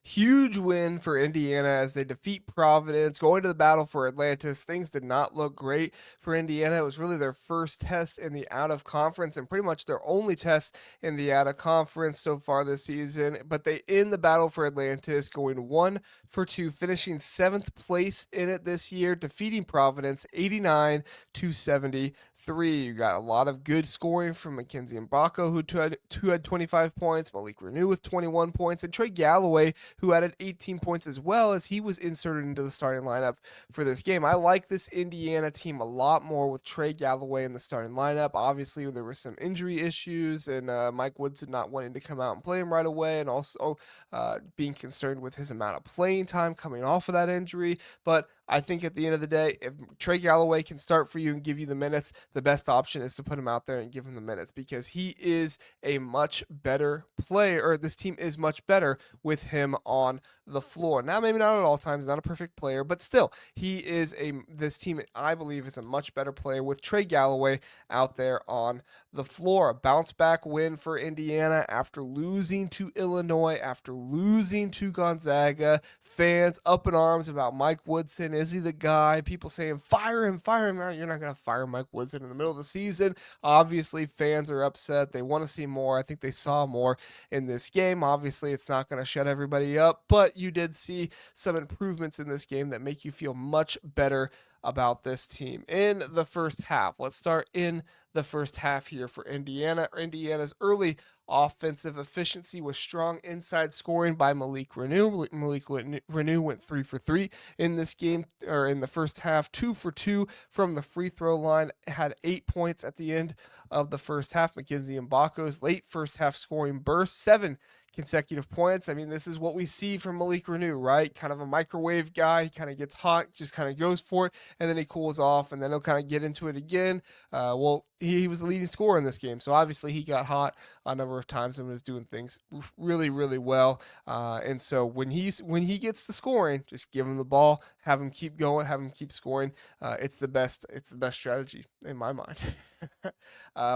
Huge win for Indiana as they defeat Providence, going to the battle for Atlantis. Things did not look great for Indiana. It was really their first test in the out of conference and pretty much their only test in the out of conference so far this season. But they end the battle for Atlantis, going 1 for 2, finishing seventh place in it this year, defeating Providence 89-73. You got a lot of good scoring from Mackenzie and Mgbako, who had 25 points, Malik Reneau with 21 points, and Trey Galloway, who added 18 points as well as he was inserted into the starting lineup for this game. I like this Indiana team a lot more with Trey Galloway in the starting lineup. Obviously, there were some injury issues and Mike Woodson not wanting to come out and play him right away, and also being concerned with his amount of playing time coming off of that injury. But I think at the end of the day, if Trey Galloway can start for you and give you the minutes, the best option is to put him out there and give him the minutes because he is a much better player, or this team is much better with him on the floor. Now, maybe not at all times, not a perfect player, but still, this team, I believe, is a much better player with Trey Galloway out there on the floor. A bounce back win for Indiana after losing to Illinois, after losing to Gonzaga. Fans up in arms about Mike Woodson. Is he the guy? People saying, fire him, fire him. You're not going to fire Mike Woodson in the middle of the season. Obviously, fans are upset. They want to see more. I think they saw more in this game. Obviously, it's not going to shut everybody up, but you did see some improvements in this game that make you feel much better about this team in the first half. Let's start in the first half here for Indiana. Indiana's early offensive efficiency was strong inside scoring by Malik Reneau. Malik Reneau went 3 for 3 in this game, or in the first half, 2 for 2 from the free throw line, had 8 points at the end of the first half. Mackenzie and Mgbako's late first half scoring burst, 7 consecutive points. I mean, this is what we see from Malik Reneau, right? Kind of a microwave guy. He kind of gets hot, just kind of goes for it, and then he cools off, and then he'll kind of get into it again. He was the leading scorer in this game, so obviously he got hot a number of times and was doing things really, really well. And so when he gets the scoring, just give him the ball, have him keep going, have him keep scoring. It's the best strategy in my mind.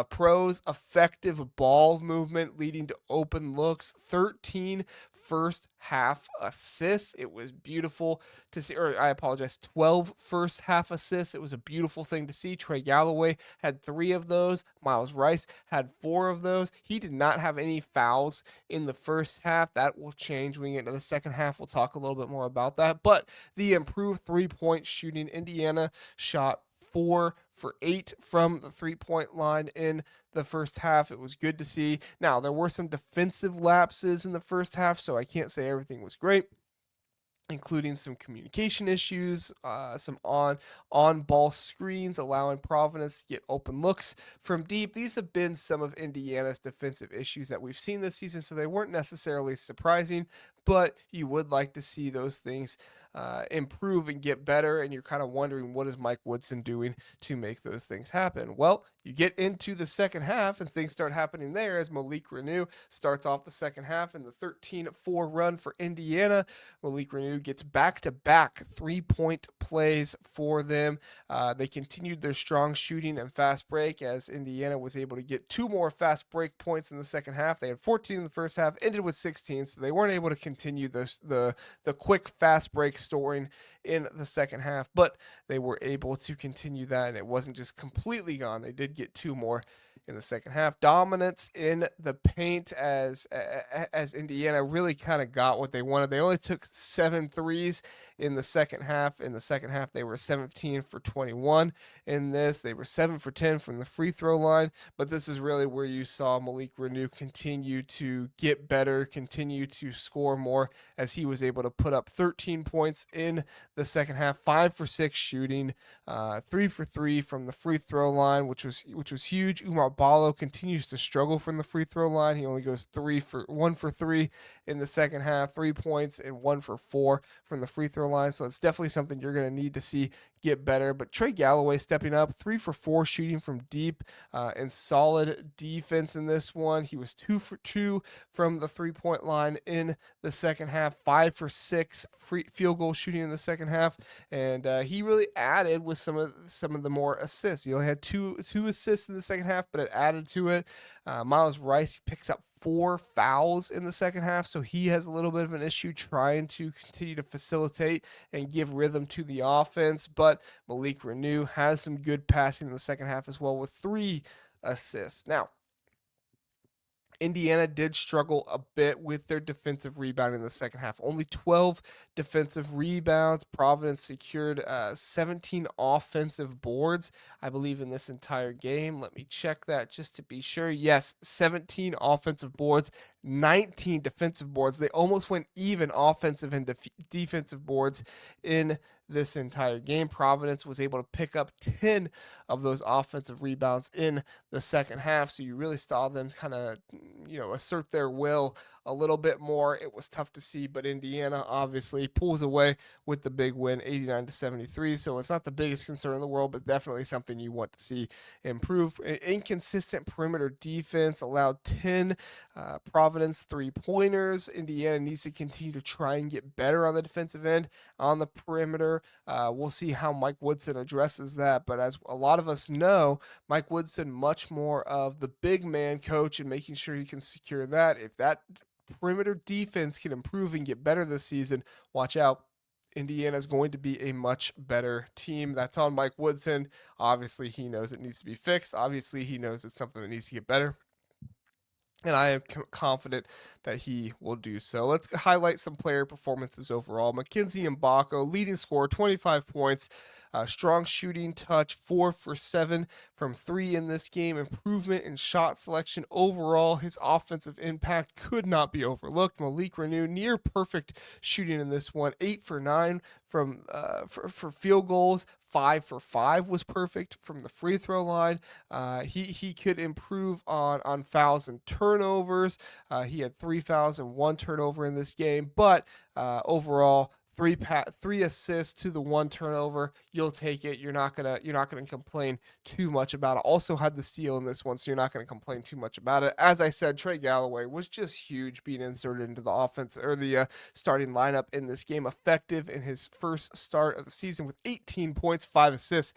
Pros effective ball movement leading to open looks, 13 first half assists. It was beautiful to see, or I apologize, 12 first half assists. It was a beautiful thing to see. Trey Galloway had 3 of those. Myles Rice had 4 of those. He did not have any fouls in the first half. That will change when we get into the second half. We'll talk a little bit more about that. But the improved 3-point shooting, Indiana shot 4 for 8 from the 3-point line in the first half. It was good to see. Now, there were some defensive lapses in the first half, so I can't say everything was great, including some communication issues, some on-ball screens, allowing Providence to get open looks from deep. These have been some of Indiana's defensive issues that we've seen this season, so they weren't necessarily surprising, but you would like to see those things improve and get better, and you're kind of wondering, what is Mike Woodson doing to make those things happen? Well, you get into the second half, and things start happening there as Malik Reneau starts off the second half in the 13-4 run for Indiana. Malik Reneau gets back-to-back 3-point plays for them. They continued their strong shooting and fast break as Indiana was able to get 2 more fast break points in the second half. They had 14 in the first half, ended with 16, so they weren't able to continue the quick fast break scoring in the second half, but they were able to continue that, and it wasn't just completely gone. They did get 2 more in the second half. Dominance in the paint as Indiana really kind of got what they wanted. They only took 7 threes in the second half. In the second half, they were 17 for 21 in this. They were 7 for 10 from the free throw line, but this is really where you saw Malik Reneau continue to get better, continue to score more, as he was able to put up 13 points in the second half, 5 for 6 shooting, 3 for 3 from the free throw line, which was huge. Mgbako continues to struggle from the free throw line. He only goes 1 for 3 in the second half, 3 points and 1 for 4 from the free throw line. So it's definitely something you're going to need to see get better. But Trey Galloway stepping up, 3 for 4 shooting from deep, and solid defense in this one. He was 2 for 2 from the 3-point line in the second half, 5 for 6 field goal shooting in the second half, and he really added with some of the more assists. He only had two assists in the second half, but it added to it. Myles Rice picks up 4 fouls in the second half, so he has a little bit of an issue trying to continue to facilitate and give rhythm to the offense. But Malik Reneau has some good passing in the second half as well with 3 assists. Now, Indiana did struggle a bit with their defensive rebound in the second half. Only 12 defensive rebounds. Providence secured 17 offensive boards, I believe, in this entire game. Let me check that just to be sure. Yes, 17 offensive boards, 19 defensive boards. They almost went even offensive and defensive boards in this entire game. Providence was able to pick up 10 of those offensive rebounds in the second half. So you really saw them kind of, assert their will a little bit more. It was tough to see, but Indiana obviously pulls away with the big win, 89-73. So it's not the biggest concern in the world, but definitely something you want to see improve. Inconsistent perimeter defense allowed 10 Providence 3-pointers. Indiana needs to continue to try and get better on the defensive end on the perimeter. We'll see how Mike Woodson addresses that, but as a lot of us know, Mike Woodson much more of the big man coach and making sure he can secure that. If that perimeter defense can improve and get better this season, watch out. Indiana is going to be a much better team. That's on Mike Woodson. Obviously, he knows it needs to be fixed. Obviously, he knows it's something that needs to get better. And I am confident that he will do so. Let's highlight some player performances overall. Mackenzie Mgbako, leading scorer, 25 points. Strong shooting touch, 4 for 7 from 3 in this game. Improvement in shot selection overall. His offensive impact could not be overlooked. Malik Reneau, near perfect shooting in this one, 8 for 9 from for field goals. 5 for 5 was perfect from the free throw line. He could improve on fouls and turnovers. He had 3 fouls and 1 turnover in this game, but overall, 3 assists to the 1 turnover. You'll take it. You're not gonna complain too much about it. Also had the steal in this one, so you're not gonna complain too much about it. As I said, Trey Galloway was just huge being inserted into the offense or the starting lineup in this game. Effective in his first start of the season with 18 points, 5 assists,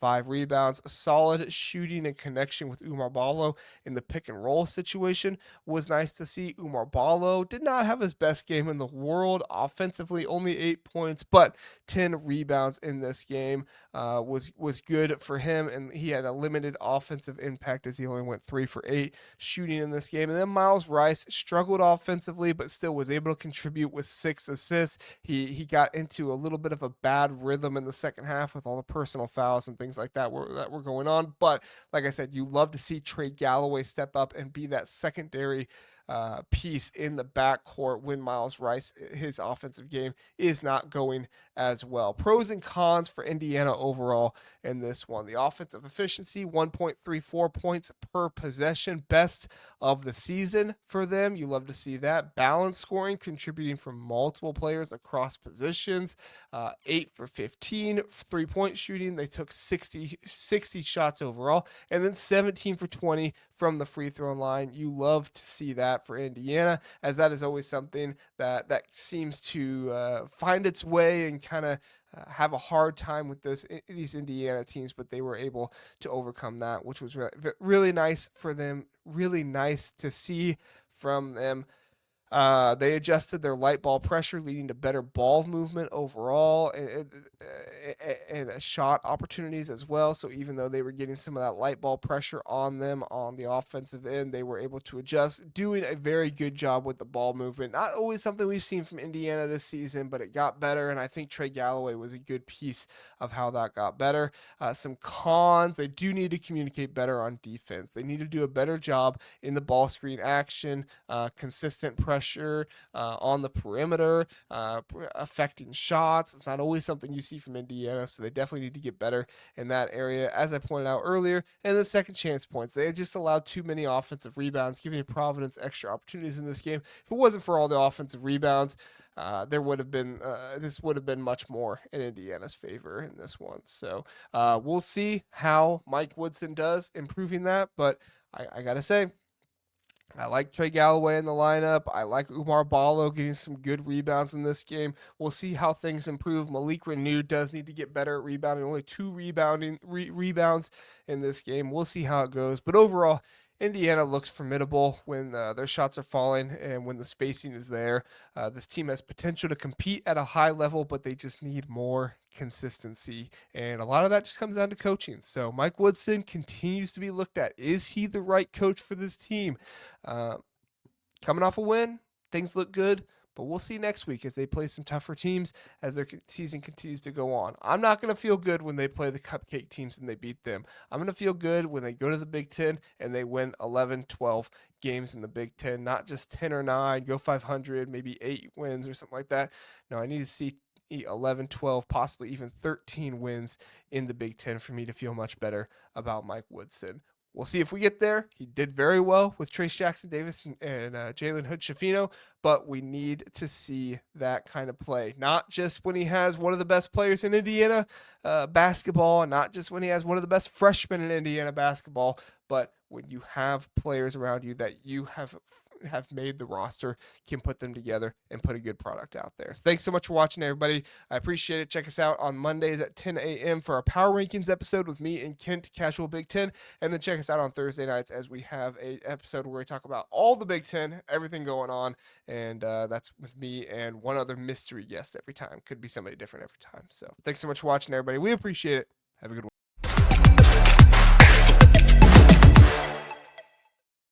5 rebounds. Solid shooting and connection with Mgbako in the pick and roll situation was nice to see. Mgbako did not have his best game in the world offensively, only 8 points, but 10 rebounds in this game was good for him, and he had a limited offensive impact as he only went 3 for 8 shooting in this game. And then Myles Rice struggled offensively, but still was able to contribute with 6 assists. He got into a little bit of a bad rhythm in the second half with all the personal fouls and things like that were going on. But like I said, you love to see Trey Galloway step up and be that secondary piece in the backcourt when Myles Rice, his offensive game is not going as well. Pros and cons for Indiana overall in this one. The offensive efficiency, 1.34 points per possession, best of the season for them. You love to see that. Balanced scoring, contributing from multiple players across positions. 8 for 15, 3-point shooting. They took 60 shots overall, and then 17 for 20 from the free throw line. You love to see that for Indiana, as that is always something that seems to find its way and kind of have a hard time with these Indiana teams, but they were able to overcome that, which was really nice for them, really nice to see from them. They adjusted their light ball pressure, leading to better ball movement overall and shot opportunities as well. So even though they were getting some of that light ball pressure on them on the offensive end, they were able to adjust, doing a very good job with the ball movement. Not always something we've seen from Indiana this season, but it got better, and I think Trey Galloway was a good piece of how that got better. Some cons, they do need to communicate better on defense. They need to do a better job in the ball screen action, consistent pressure on the perimeter, affecting shots. It's not always something you see from Indiana, so they definitely need to get better in that area, as I pointed out earlier. And the second chance points, they just allowed too many offensive rebounds, giving Providence extra opportunities in this game. If it wasn't for all the offensive rebounds, there would have been this would have been much more in Indiana's favor in this one. So we'll see how Mike Woodson does improving that, but I gotta say, I like Trey Galloway in the lineup. I like Mgbako getting some good rebounds in this game. We'll see how things improve. Malik Reneau does need to get better at rebounding. Only 2 rebounds in this game. We'll see how it goes. But overall, Indiana looks formidable when their shots are falling and when the spacing is there. This team has potential to compete at a high level, but they just need more consistency. And a lot of that just comes down to coaching. So Mike Woodson continues to be looked at. Is he the right coach for this team? Coming off a win, things look good. But we'll see next week as they play some tougher teams as their season continues to go on. I'm not going to feel good when they play the cupcake teams and they beat them. I'm going to feel good when they go to the Big Ten and they win 11, 12 games in the Big Ten, not just 10 or 9, go 500, maybe 8 wins or something like that. No, I need to see 11, 12, possibly even 13 wins in the Big Ten for me to feel much better about Mike Woodson. We'll see if we get there. He did very well with Trace Jackson Davis and Jalen Hood-Schifino, but we need to see that kind of play. Not just when he has one of the best players in Indiana basketball, not just when he has one of the best freshmen in Indiana basketball, but when you have players around you that you have made the roster, can put them together and put a good product out there. So thanks so much for watching, everybody. I appreciate it. Check us out on Mondays at 10 a.m. for our Power Rankings episode with me and Kent, Casual Big Ten. And then check us out on Thursday nights as we have an episode where we talk about all the Big Ten, everything going on. And that's with me and one other mystery guest every time. Could be somebody different every time. So thanks so much for watching, everybody. We appreciate it. Have a good one.